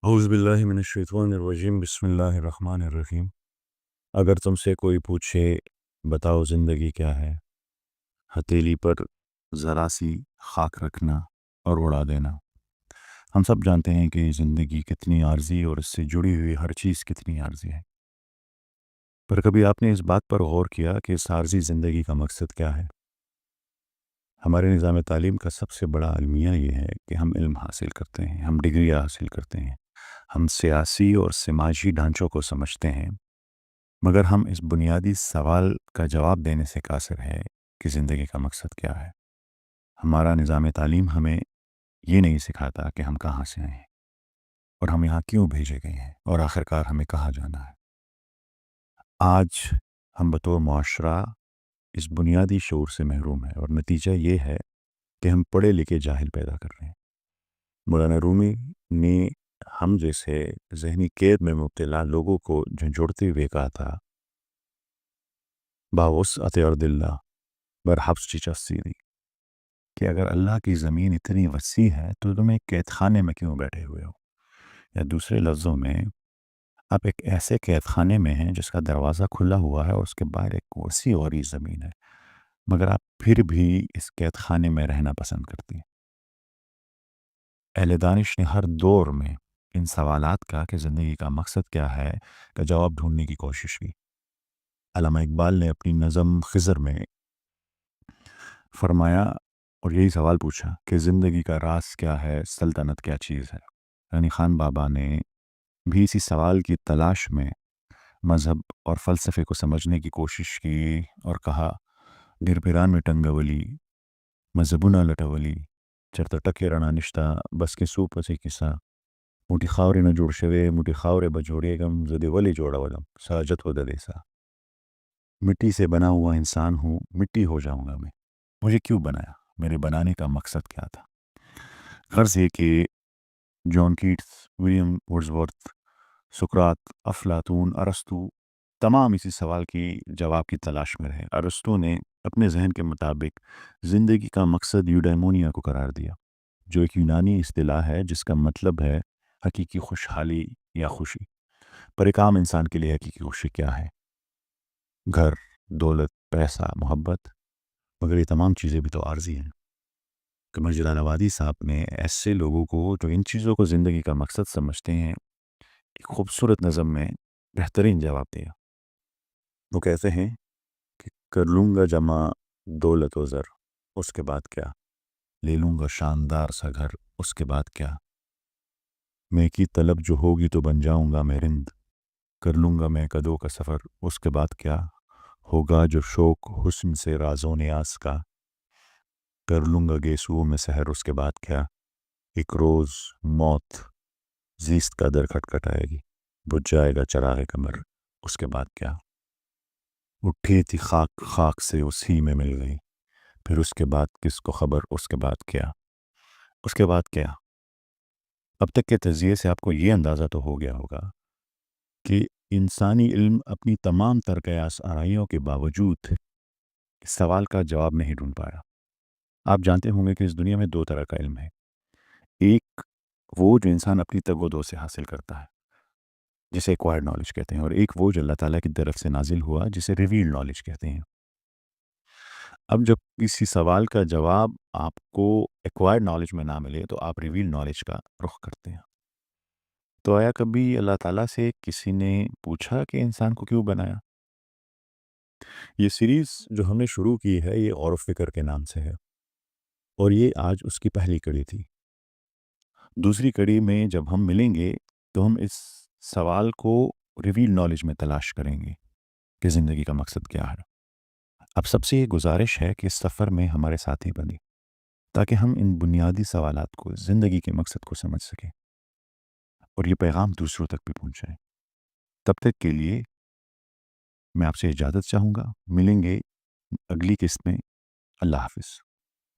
اعوذ باللہ من الشیطان الرجیم بسم اللہ الرحمن الرحیم۔ اگر تم سے کوئی پوچھے بتاؤ زندگی کیا ہے، ہتھیلی پر ذرا سی خاک رکھنا اور اڑا دینا۔ ہم سب جانتے ہیں کہ زندگی کتنی عارضی اور اس سے جڑی ہوئی ہر چیز کتنی عارضی ہے، پر کبھی آپ نے اس بات پر غور کیا کہ اس عارضی زندگی کا مقصد کیا ہے؟ ہمارے نظام تعلیم کا سب سے بڑا المیہ یہ ہے کہ ہم علم حاصل کرتے ہیں، ہم ڈگریاں حاصل کرتے ہیں، ہم سیاسی اور سماجی ڈھانچوں کو سمجھتے ہیں، مگر ہم اس بنیادی سوال کا جواب دینے سے قاصر ہے کہ زندگی کا مقصد کیا ہے۔ ہمارا نظام تعلیم ہمیں یہ نہیں سکھاتا کہ ہم کہاں سے آئے ہیں اور ہم یہاں کیوں بھیجے گئے ہیں اور آخرکار ہمیں کہاں جانا ہے۔ آج ہم بطور معاشرہ اس بنیادی شعور سے محروم ہیں اور نتیجہ یہ ہے کہ ہم پڑھے لکھے جاہل پیدا کر رہے ہیں۔ مولانا رومی نے ہم جیسے ذہنی قید میں مبتلا لوگوں کو جھنجھوڑتے ہوئے کہا تھا، باوسعت ارض اللہ برحبس چچسیری، کہ اگر اللہ کی زمین اتنی وسیع ہے تو تم ایک قید خانے میں کیوں بیٹھے ہوئے ہو؟ یا دوسرے لفظوں میں، آپ ایک ایسے قید خانے میں ہیں جس کا دروازہ کھلا ہوا ہے اور اس کے باہر ایک وسیع اور زمین ہے، مگر آپ پھر بھی اس قید خانے میں رہنا پسند کرتی ہیں۔ اہل دانش نے ہر دور میں ان سوالات کا کہ زندگی کا مقصد کیا ہے کا جواب ڈھونڈنے کی کوشش کی۔ علامہ اقبال نے اپنی نظم خضر میں فرمایا اور یہی سوال پوچھا کہ زندگی کا راز کیا ہے، سلطنت کیا چیز ہے۔ غنی خان بابا نے بھی اسی سوال کی تلاش میں مذہب اور فلسفے کو سمجھنے کی کوشش کی اور کہا، گر پیران میں ٹنگولی مذہبنا لٹولی چرتا ٹکے رنا نشتا بس کے سو پسی کسا موٹی خاورے نہ جوڑ شوے موٹی خاورے بجوڑے گم زدے ولی جوڑا ولم ساجت ہو ددیسا۔ مٹی سے بنا ہوا انسان ہوں، مٹی ہو جاؤں گا میں، مجھے کیوں بنایا، میرے بنانے کا مقصد کیا تھا؟ غرض یہ کہ جان کیٹس، ولیم ورڈزورتھ، سقراط، افلاطون، ارسطو تمام اسی سوال کی جواب کی تلاش میں رہے۔ ارسطو نے اپنے ذہن کے مطابق زندگی کا مقصد یوڈیمونیا کو قرار دیا، جو ایک یونانی اصطلاح ہے جس کا مطلب ہے حقیقی خوشحالی یا خوشی۔ پر ایک عام انسان کے لیے حقیقی خوشی کیا ہے؟ گھر، دولت، پیسہ، محبت، مگر یہ تمام چیزیں بھی تو عارضی ہیں۔ قمر جلال آبادی صاحب نے ایسے لوگوں کو جو ان چیزوں کو زندگی کا مقصد سمجھتے ہیں ایک خوبصورت نظم میں بہترین جواب دیا۔ وہ کہتے ہیں کہ کر لوں گا جمع دولت و زر، اس کے بعد کیا؟ لے لوں گا شاندار سا گھر، اس کے بعد کیا؟ میں کی طلب جو ہوگی تو بن جاؤں گا میں رند، کر لوں گا میں قدوں کا سفر، اس کے بعد کیا؟ ہوگا جو شوق حسن سے راز و نیاز کا، کر لوں گا گیسوؤں میں سحر، اس کے بعد کیا؟ ایک روز موت زیست کا در کھٹکھٹائے گی، بجھ جائے گا چراغ قمر، اس کے بعد کیا؟ اٹھی تھی خاک خاک سے اسی میں مل گئی، پھر اس کے بعد کس کو خبر، اس کے بعد کیا؟ اس کے بعد کیا؟ اب تک کے تجزیے سے آپ کو یہ اندازہ تو ہو گیا ہوگا کہ انسانی علم اپنی تمام تر قیاس آرائیوں کے باوجود اس سوال کا جواب نہیں ڈھونڈ پایا۔ آپ جانتے ہوں گے کہ اس دنیا میں دو طرح کا علم ہے، ایک وہ جو انسان اپنی تگ و دو سے حاصل کرتا ہے جسے ایکوائرڈ نالج کہتے ہیں، اور ایک وہ جو اللہ تعالیٰ کی طرف سے نازل ہوا جسے ریویل نالج کہتے ہیں۔ اب جب کسی سوال کا جواب آپ کو ایکوائرڈ نالج میں نہ ملے تو آپ ریویل نالج کا رخ کرتے ہیں۔ تو آیا کبھی اللہ تعالیٰ سے کسی نے پوچھا کہ انسان کو کیوں بنایا؟ یہ سیریز جو ہم نے شروع کی ہے یہ غور و فکر کے نام سے ہے، اور یہ آج اس کی پہلی کڑی تھی۔ دوسری کڑی میں جب ہم ملیں گے تو ہم اس سوال کو ریویل نالج میں تلاش کریں گے کہ زندگی کا مقصد کیا ہے۔ اب سب سے یہ گزارش ہے کہ اس سفر میں ہمارے ساتھی بنیں تاکہ ہم ان بنیادی سوالات کو، زندگی کے مقصد کو سمجھ سکیں اور یہ پیغام دوسروں تک بھی پہنچائیں۔ تب تک کے لیے میں آپ سے اجازت چاہوں گا، ملیں گے اگلی قسط میں۔ اللہ حافظ۔